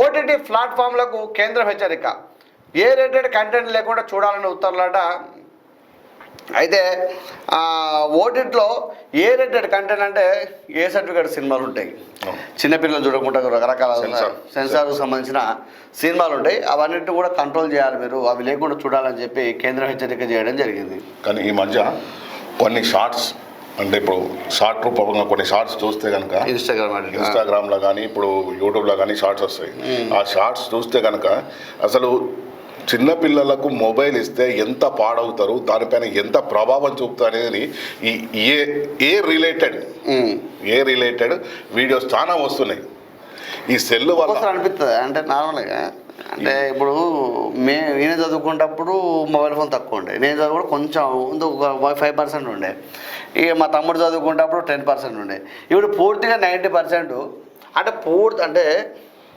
OTT ప్లాట్ఫామ్లకు కేంద్రం హెచ్చరిక, A rated content లేకుండా చూడాలని ఉత్తర్వులట. అయితే ఓటీటీలో ఏ రేటెడ్ కంటెంట్ అంటే ఏ సర్టిఫికేట్ సినిమాలు ఉంటాయి, చిన్నపిల్లలు చూడకుండా రకరకాల సెన్సార్కు సంబంధించిన సినిమాలు ఉంటాయి, అవన్నిటిని కూడా కంట్రోల్ చేయాలి, మీరు అవి లేకుండా చూడాలని చెప్పి కేంద్రం హెచ్చరిక చేయడం జరిగింది. కానీ ఈ మధ్య కొన్ని షార్ట్స్ అంటే ఇప్పుడు షార్ట్ రూపంగా కొన్ని షార్ట్స్ చూస్తే కనుక ఇన్స్టాగ్రామ్లో కానీ ఇప్పుడు యూట్యూబ్లో కానీ షార్ట్స్ వస్తాయి. ఆ షార్ట్స్ చూస్తే కనుక అసలు చిన్నపిల్లలకు మొబైల్ ఇస్తే ఎంత పాడవుతారు, దానిపైన ఎంత ప్రభావం చూపుతారు అనేది ఈ ఏ రిలేటెడ్ వీడియోస్ చాలా వస్తున్నాయి. ఈ సెల్ వల్ల అనిపిస్తుంది అంటే నార్మల్గా అంటే ఇప్పుడు నేను చదువుకునేటప్పుడు మొబైల్ ఫోన్ తక్కువ ఉండే, నేను చదువు కొంచెం 5% ఉండే, ఇక మా తమ్ముడు చదువుకునేటప్పుడు 10% ఉండే, ఇప్పుడు పూర్తిగా 90% అంటే